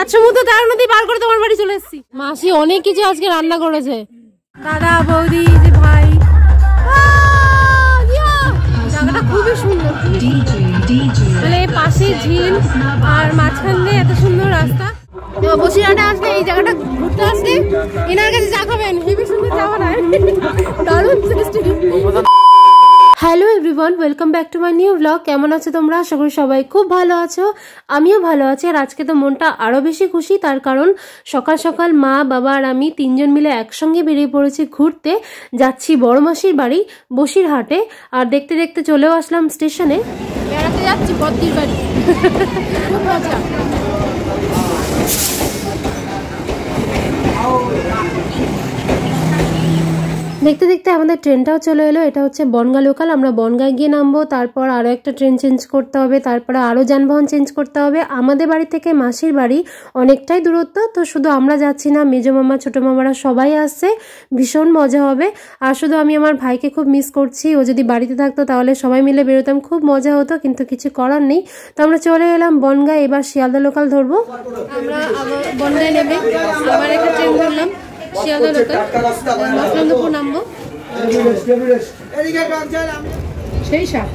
সাত সমুদ্র তেরো নদী পার করে তোমার বাড়ি চলে এসেছি। মাসি অনেক কিছু আজকে রান্না করেছে, দাদা বৌদি ভাই। জায়গাটা খুবই সুন্দর, মানে পাশে ঝিল আর মাঝখান দিয়ে এত সুন্দর রাস্তা। বসিরহাটে আসলে এই জায়গাটা ঘুরতে আসলে এনার কাছে চা খাবেন, হেবি সুন্দর চা বানায়, দারুণ tasty. Hello everyone, welcome back to my new blog. কেমন আছো তোমরা? আশা করি সবাই খুব ভালো আছো, আমিও ভালো আছি। আর আজকে তো মনটা আরও বেশি খুশি, তার কারণ সকাল সকাল মা বাবা আর আমি তিনজন মিলে একসঙ্গে বেরিয়ে পড়েছি ঘুরতে। যাচ্ছি বড় মাসির বাড়ি বসিরহাটে, আর দেখতে দেখতে চলেও আসলাম স্টেশনে। বেড়াতে যাচ্ছি বদ্দির বাড়ি, খুব মজা। দেখতে দেখতে আমাদের ট্রেনটাও চলে এলো। এটা হচ্ছে বনগাঁ লোকাল। আমরা বনগাঁয় গিয়ে নামবো, তারপর আরও একটা ট্রেন চেঞ্জ করতে হবে, তারপরে আরও যানবাহন চেঞ্জ করতে হবে। আমাদের বাড়ি থেকে মাসির বাড়ি অনেকটাই দূরত্ব, তো শুধু আমরা যাচ্ছি না, মেজো মামা ছোটো মামারা সবাই আসছে, ভীষণ মজা হবে। আর শুধু আমি আমার ভাইকে খুব মিস করছি, ও যদি বাড়িতে থাকতো তাহলে সবাই মিলে বেরোতাম, খুব মজা হতো, কিন্তু কিছু করার নেই। তো আমরা চলে এলাম বনগাঁ, এবার শিয়ালদা লোকাল ধরবো। আমরা আবার বনগাঁয় নেমে আবার একটা ট্রেন ধরলাম শিয়ালদা লোকাল, মসলন্দপুর নামবো। সেই শাক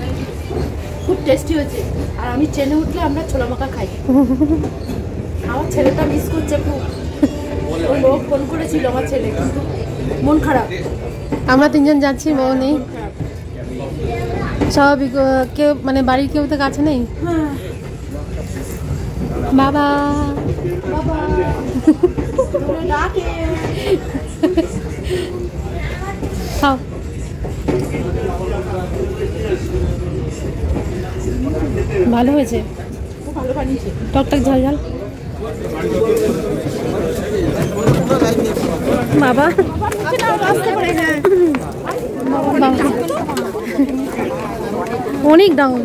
খুব টেস্টি হয়েছে, আর আমি ট্রেনে উঠলে আমরা ছোলা মাখা খাই। আমার ছেলেটা মিস করছে খুব, ওই লোক ফোন করেছিল আমার ছেলে, কিন্তু মন খারাপ। আমরা তিনজন যাচ্ছি, বউ নেই, স্বাভাবিক। কেউ মানে বাড়ির কেউ তো কাছে নেই। বাবা বাবা খাও। ভালো হয়েছে, টকটক ঝাল ঝাল। বাবা অনেক ডাউন।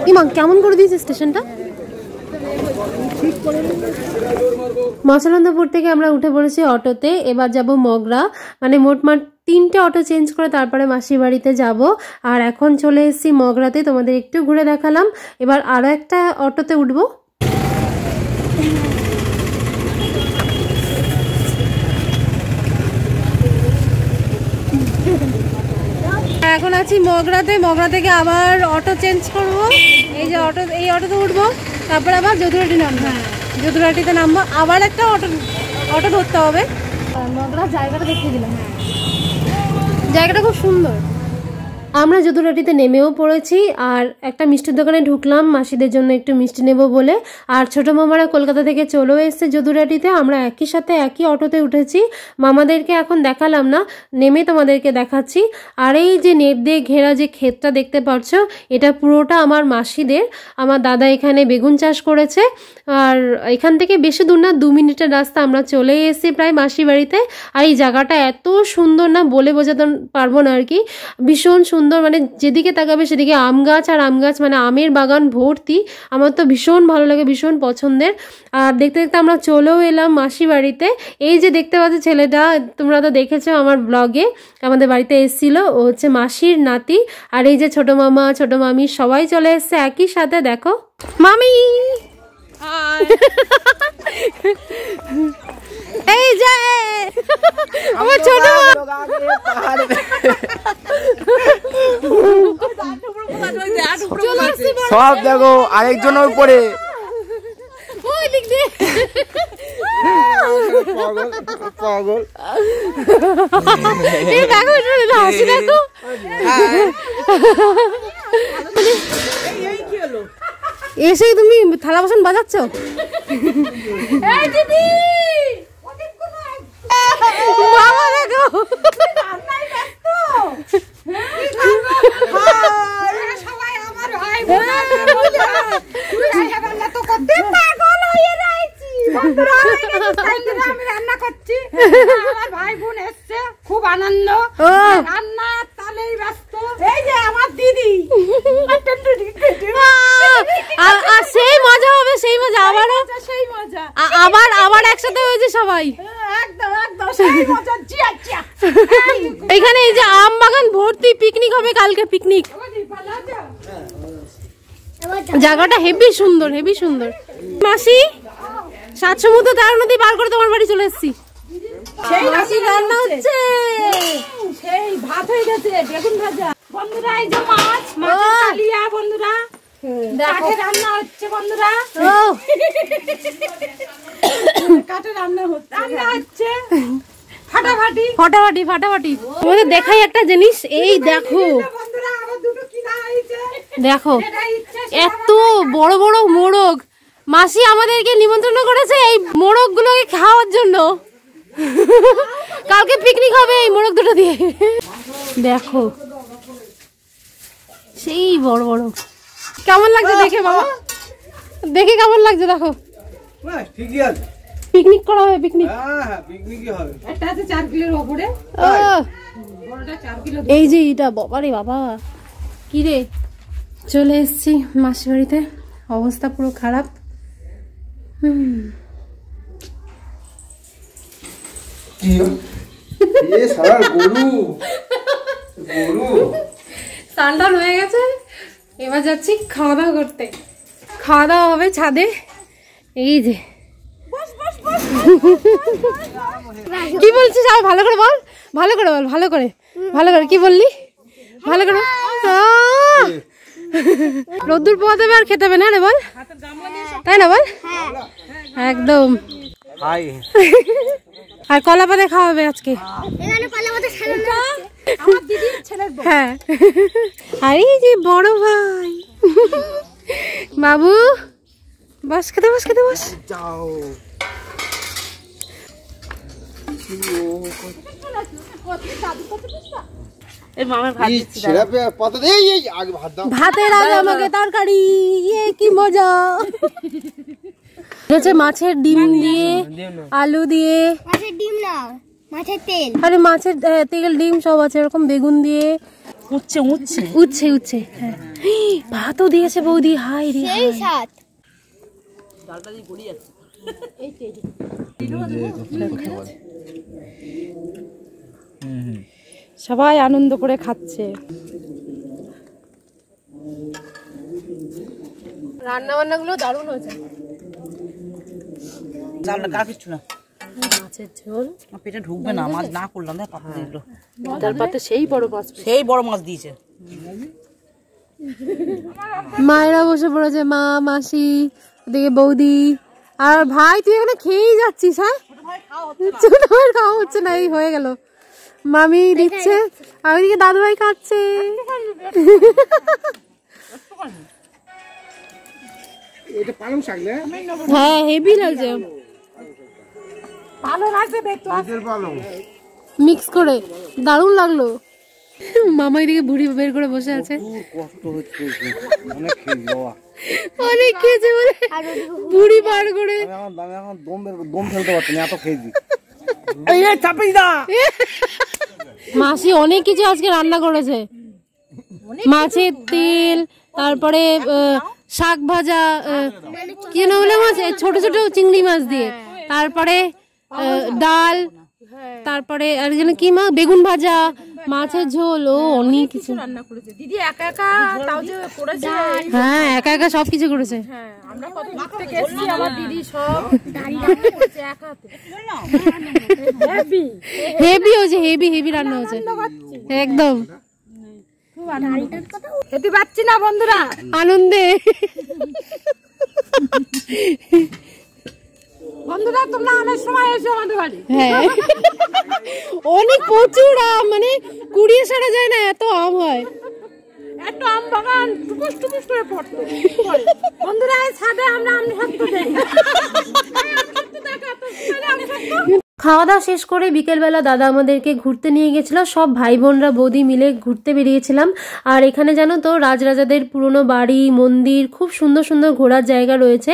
ইমা কেমন করে দিয়েছে স্টেশনটা। মসলন্দপুর থেকে আমরা উঠে পড়েছি অটোতে, এবার যাব মগরা। মানে মোটমাট 3টে অটো চেঞ্জ করে তারপরে মাসির বাড়িতে যাব। আর এখন চলে এসেছি মগরাতে, তোমাদের একটু ঘুরে দেখালাম। এবার আরও একটা অটোতে উঠবো। এখন আছি মগরাতে, মগরা থেকে আবার অটো চেঞ্জ করব। এই যে অটো, এই অটোতে উঠবো, তারপরে আবার যদুরাটি নামবো। হ্যাঁ, যদুরাটিতে নামবো, আবার একটা অটো ধরতে হবে। মগরার জায়গাটা দেখিয়ে দিলাম, জায়গাটা খুব সুন্দর। আমরা যদুরাটিতে নেমেও পড়েছি, আর একটা মিষ্টির দোকানে ঢুকলাম মাসিদের জন্য একটু মিষ্টি নেব বলে। আর ছোটো মামারা কলকাতা থেকে চলেও এসছে যদুরাটিতে। আমরা একই সাথে একই অটোতে উঠেছি। মামাদেরকে এখন দেখালাম না, নেমে তোমাদেরকে দেখাচ্ছি। আর এই যে নেট দিয়ে ঘেরা যে ক্ষেতটা দেখতে পাচ্ছ, এটা পুরোটা আমার মাসিদের। আমার দাদা এখানে বেগুন চাষ করেছে। আর এখান থেকে বেশি দূর না, 2 মিনিটের রাস্তা। আমরা চলে এসেছি প্রায় মাসির বাড়িতে। আর এই জায়গাটা এত সুন্দর না, বলে বোঝাতে পারবো না আর কি, ভীষণ সুন্দর। মানে যেদিকে তাকাবে সেদিকে আম গাছ আর আম গাছ, মানে আমের বাগান ভর্তি। আমার তো ভীষণ ভালো লাগে, ভীষণ পছন্দের। আর দেখতে দেখতে আমরা চলেও এলাম মাসি বাড়িতে। এই যে দেখতে পাচ্ছ ছেলেটা, তোমরা তো দেখেছো আমার ব্লগে, আমাদের বাড়িতে এসেছিল। ও হচ্ছে মাসির নাতি। আর এই যে ছোট মামা ছোট মামি সবাই চলে এসছে একই সাথে। দেখো মামি, এই যে আমার ছোট সব দেখো, আরেকজনের উপরে পাগল। হাসি দেখো। এসেই তুমি থালা বাসন বাজাচ্ছ। বাবা দেখো, খুব আনন্দ, রান্না তালেই ব্যস্ত। এই যে আমার দিদি, সেই মজা হবে, সেই মজা আবারও, সেই মজা আবার একসাথে হয়েছে সবাই। একদম একদম সেই মজা। এখানে এই যে আম বাগান ভর্তি, পিকনিক হবে কালকে, পিকনিক। জায়গাটা হেভি সুন্দর, হেভি সুন্দর। মাসি 7 সমুদ্র 13 নদী পার করে তোমার বাড়ি চলে এসেছি। মাসি রান্না হচ্ছে, সেই ভাত হয়ে গেছে, বেগুন ভাজা। বন্ধুরা এই যে মাছ, মাছের কালিয়া বন্ধুরা। কাঠে রান্না হচ্ছে বন্ধুরা। কাঠে রান্না হচ্ছে ফাটাফাটি ফাটাফাটি ফাটাফাটি। তোমাদের দেখাই একটা জিনিস, এই দেখো বন্ধুরা, আবার দুটো কিনা হয়েছে। দেখো এত বড় বড় মোরগ। মাসি আমাদেরকে নিমন্ত্রণ করেছে এই মোরগ গুলোকে খাওয়ার জন্য। কালকে পিকনিক হবে এই মোরগ দুটো দিয়ে। দেখো সেই বড় বড়। কেমন লাগছে দেখে বাবা? দেখে কেমন লাগছে দেখো? ঠিকই আছে, পিকনিক করা হবে, পিকনিক। হ্যাঁ পিকনিকই হবে। একটা আছে 4 কিলোর উপরে, বড়টা 4 কিলো। এই যে এটা বাবারে বাবা, কি রে। চলে এসেছি মাসির বাড়িতে, অবস্থা পুরো খারাপ। স্নান টান হয়ে গেছে, এবার যাচ্ছি খাওয়া দাওয়া করতে। খাওয়া দাওয়া হবে ছাদে। এই যে কি বলছিস আর ভালো করে বল, ভালো করে বল, ভালো করে, ভালো করে কি বললি, ভালো করে। রোদ্দুর পোয়াতে হবে আর খেতে হবে না রে বল, তাই না বল? একদম। আর কলা পাতা খাওয়া হবে আজকে। হ্যাঁ, আর এই যে বড় ভাই বাবু, বস খেতে বস, খেতে বস। ভাতের আগে আমাকে তরকারি, কি মজা। মাছের ডিম দিয়ে, আলু দিয়ে, মাছের ডিম না, মাছের তেল। আরে মাছের তেল ডিম সব আছে, এরকম বেগুন দিয়ে উচ্ছে উচ্ছে উচ্ছে উচ্ছে। হ্যাঁ, ভাতও দিয়েছে বৌদি। হাই রে, সেই সাত সবাই আনন্দ করে খাচ্ছে। রান্না বান্না গুলো দারুণ হয়েছে। মাছের ঝোল পেটে ঢুকবে না, মাছ না করলাম না, পাতা দিল। তার পাতে সেই বড় মাছ, সেই বড় মাছ দিয়েছে। মায়েরা বসে পড়েছে, মা, মাসি, ওদিকে বৌদি। আর ভাই তুই এখানে খেয়েই যাচ্ছিস? হ্যাঁ, ছোট ভাই খাওয়া হচ্ছে না, এই হয়ে গেল। মামি দিচ্ছে আর ওইদিকে দাদু ভাই খাচ্ছে। হ্যাঁ, হেভি লাগছে, মিক্স করে দারুণ লাগলো। মামা এদিকে বুড়ি বের করে বসে আছে, অনেক খেয়েছে বলে বুড়ি বার করে। মাসি অনেক কিছু আজকে রান্না করেছে, মাছের তেল, তারপরে শাক ভাজা, কি না হলে মাছ, ছোট ছোট চিংড়ি মাছ দিয়ে, তারপরে ডাল, তারপরে আর যেন কি মা, বেগুন ভাজা, মাছের ঝোল, ও অনেক কিছু রান্না করেছে দিদি। একা একা তাও যে করেছে। হ্যাঁ, একা একা সবকিছু করেছে। হ্যাঁ, আমরা কত দূর থেকে এসেছি, আমার দিদি সব রান্না করেছে একা হাতে। হেভি হেভি হয়েছে, হেভি হেভি রান্না হয়েছে একদম। খেতে পাচ্ছি না বন্ধুরা, আনন্দে। বন্ধুরা তোমরা অনেক সময় এসো আমাদের বাড়ি। হ্যাঁ, অনেক প্রচুর আম, মানে কুড়িয়ে সারা যায় না, এত আম হয়। এত আম বাগান টুকুস টুকুস করে পড়তো। বন্ধুরা এই ছাদে আমরা আম সত্য দেই। খাওয়া দাওয়া শেষ করে বিকেলবেলা দাদা আমাদেরকে ঘুরতে নিয়ে গেছিল। সব ভাই বোনরা বৌদি মিলে ঘুরতে বেরিয়েছিলাম। আর এখানে জানো তো রাজরাজাদের পুরনো বাড়ি, মন্দির, খুব সুন্দর সুন্দর ঘোরার জায়গা রয়েছে।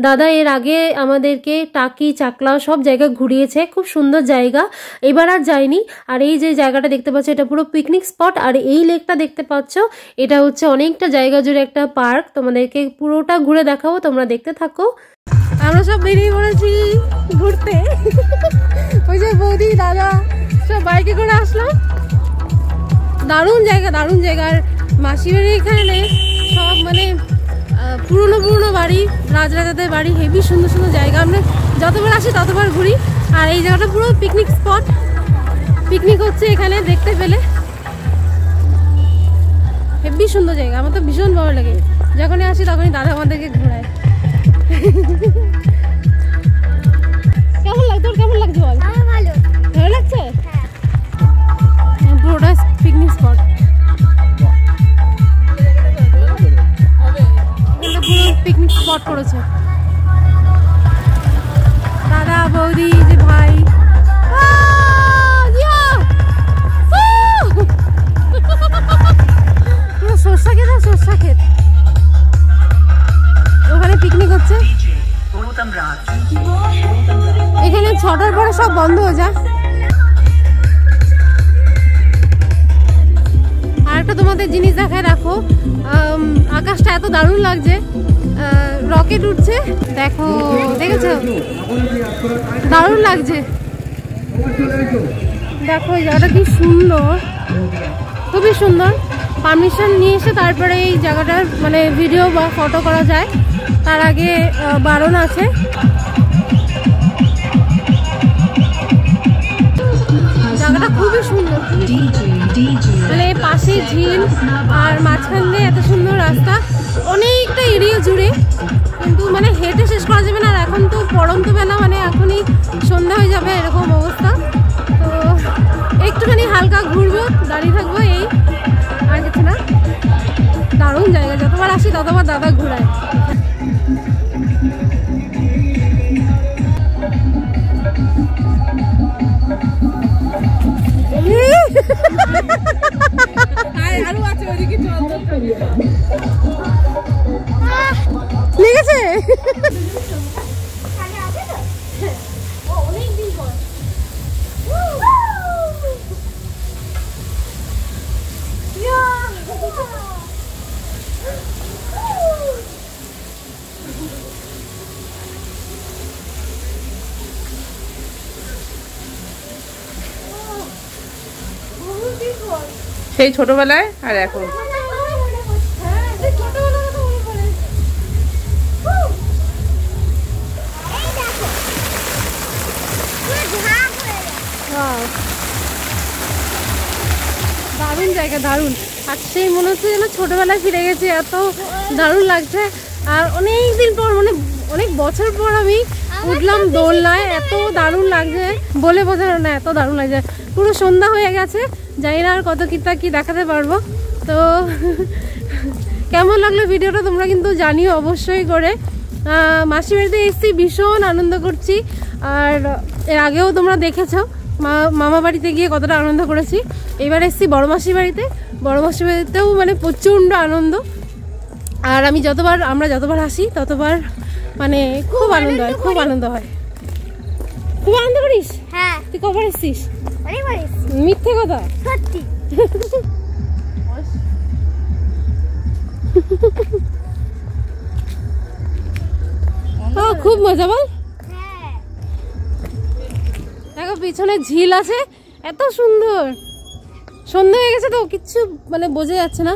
দাদা এর আগে আমাদেরকে টাকি, চাকলা সব জায়গা ঘুরিয়েছে, খুব সুন্দর জায়গা। এবার আর যাইনি। আর এই যে জায়গাটা দেখতে পাচ্ছ, এটা পুরো পিকনিক স্পট। আর এই লেকটা দেখতে পাচ্ছ, এটা হচ্ছে অনেকটা জায়গা জুড়ে একটা পার্ক। তোমাদেরকে পুরোটা ঘুরে দেখাবো, তোমরা দেখতে থাকো। আমরা সব বেরিয়ে পড়েছি ঘুরতে। ওই যে বৌদি, দাদা সব বাইকে করে আসলাম। দারুণ জায়গা, দারুণ জায়গা। আর মাসির এখানে সব মানে পুরনো বাড়ি, রাজরাজাদের বাড়ি, হেভি সুন্দর সুন্দর জায়গা। আমরা যতবার আসি ততবার ঘুরি। আর এই জায়গাটা পুরো পিকনিক স্পট, পিকনিক হচ্ছে এখানে দেখতে পেলে। হেভি সুন্দর জায়গা, আমার তো ভীষণ ভালো লাগে। যখনই আসি তখনই দাদা আমাদেরকে ঘোরায়। কেমন লাগে তোর, কেমন লাগছে বল? আমার ভালো। ভালো লাগছে? হ্যাঁ। পুরোটা পিকনিক স্পট, পুরো পিকনিক স্পট করেছে দাদা বৌদি যে ভাই। পুরো সরষা ক্ষেত আর সরষা ক্ষেত, ওখানে পিকনিক হচ্ছে। এখানে 6টার পরে সব বন্ধ হয়ে যায়। আর একটা তোমাদের জিনিস দেখায় রাখো, আকাশটা এত দারুণ লাগছে, রকেট উঠছে দেখো, দেখেছো? দারুণ লাগছে। দেখো এই জায়গাটা কি সুন্দর, খুবই সুন্দর। পারমিশন নিয়ে এসে তারপরে এই জায়গাটার মানে ভিডিও বা ফটো করা যায়, তার আগে বারণ আছে। জায়গাটা খুবই সুন্দর, মানে পাশে ঝিল আর মাঝখান দিয়ে এত সুন্দর রাস্তা, অনেকটা এরিয়া জুড়ে, কিন্তু মানে হেঁটে শেষ করা যাবে না। আর এখন তো পড়ন্ত বেলা, মানে এখনই সন্ধ্যা হয়ে যাবে এরকম অবস্থা। তো একটুখানি হালকা ঘুরবো, দাঁড়িয়ে থাকবো, এই আর কিছু না। দারুণ জায়গা, যতবার আসি ততবার দাদা ঘোরায়। লেগেছে সেই ছোটবেলায় আর এখন। দারুণ জায়গা, দারুণ। আর সেই মনে হচ্ছে যেন ছোটবেলায় ফিরে গেছে, এত দারুণ লাগছে। আর অনেক দিন পর, মানে অনেক বছর পর আমি উঠলাম দোলনায়, এত দারুণ লাগছে, বলে বোঝানো না, এত দারুণ লাগছে। পুরো সন্ধ্যা হয়ে গেছে, জানি না আর কত কি দেখাতে পারবো। তো কেমন লাগলো ভিডিওটা তোমরা কিন্তু জানিও অবশ্যই করে। মাসির বাড়িতে এসেছি, ভীষণ আনন্দ করছি। আর এর আগেও তোমরা দেখেছো মামা বাড়িতে গিয়ে কতটা আনন্দ করেছি। এবার এসেছি বড় মাসির বাড়িতে, বড় মাসির বাড়িতেও মানে প্রচণ্ড আনন্দ। আর আমরা যতবার আসি ততবার মানে খুব আনন্দ হয়, খুব আনন্দ হয়। খুব আনন্দ করিস? হ্যাঁ। তুই কবার এসছিস? অনেকবার এসেছি। মিথ্যে কথা? সত্যি। খুব মজা বল। হ্যাঁ। দেখো পিছনে ঝিল আছে, এত সুন্দর। সন্ধ্যা হয়ে গেছে তো কিচ্ছু মানে বোঝা যাচ্ছে না।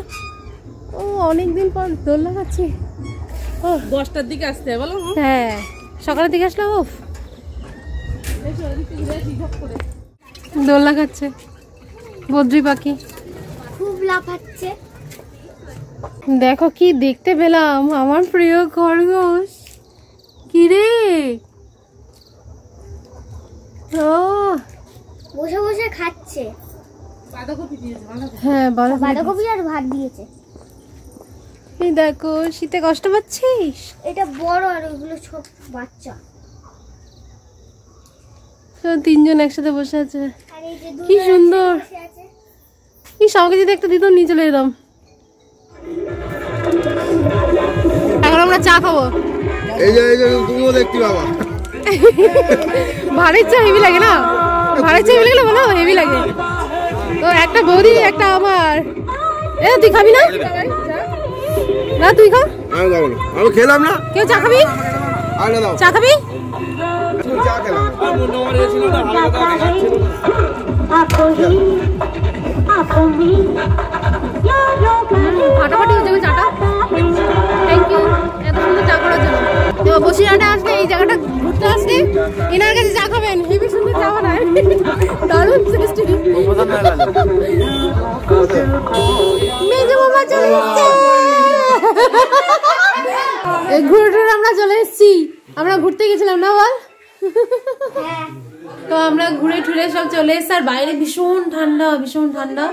ও অনেকদিন পর দোল লাগাচ্ছি। 10টার দিকে আসতে বলো। হ্যাঁ, সকালের দিকে আসলে ও দোল লাগাচ্ছে বদ্রি পাখি, খুব লাফাচ্ছে। দেখো কি দেখতে পেলাম, আমার প্রিয় খরগোশ। কি রে? ও বসে বসে খাচ্ছে। হ্যাঁ, বাঁধাকপি আর ভাত দিয়েছে। এই দেখো, শীতে কষ্ট পাচ্ছিস? এটা বড় আর ওগুলো ছোট বাচ্চা। তিনজন একসাথে বসে আছে, আর এই যে কি সুন্দর। বসে আছে। ইস, আমাকে যদি একটা দিত নিয়ে চলে যেতাম। এখন আমরা চা খাবো। এই যে তুমিও দেখতে পাবা। ভাড়ের চা হেভি লাগে না? ভাড়ের চা হেভি লাগলে বলো, হেভি লাগে তো। একটা বৌদি, একটা আমার। এ তুই খাবি না? না তুই খা। আমি খাবো না, আমি খেলাম না। কেউ চা খাবি? চা খাবি? চা খেলাম। ফাটাফাটি হয়ে যাবে চাটা। Thank you. তো বসিরহাটে আসলে এই জায়গাটা ঘুরতে আসলে এনার কাছে চা খাবেন, হেবি সুন্দর চা বানায়, দারুণ টেস্টি। মেজো মামা চলে এসছে, ঘুরে টুরে আমরা চলে এসেছি। আমরা ঘুরতে গেছিলাম না বল? তো আমরা ঘুরে টুরে সব চলে এসেছি। আর বাইরে ভীষণ ঠান্ডা, ভীষণ ঠান্ডা।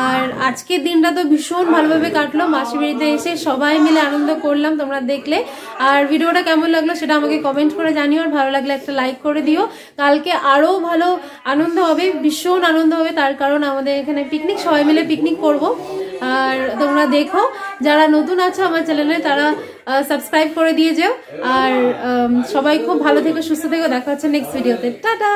আর আজকের দিনটা তো ভীষণ ভালোভাবে কাটলো, মাসির বাড়িতে এসে সবাই মিলে আনন্দ করলাম, তোমরা দেখলে। আর ভিডিওটা কেমন লাগলো সেটা আমাকে কমেন্ট করে জানিও, আর ভালো লাগলে একটা লাইক করে দিও। কালকে আরও ভালো আনন্দ হবে, ভীষণ আনন্দ হবে, তার কারণ আমাদের এখানে পিকনিক, সবাই মিলে পিকনিক করব। আর তোমরা দেখো, যারা নতুন আছো আমার চ্যানেলে তারা সাবস্ক্রাইব করে দিয়ে যাও। আর সবাই খুব ভালো থেকো, সুস্থ থেকো, দেখা হচ্ছে নেক্সট ভিডিওতে। টাটা।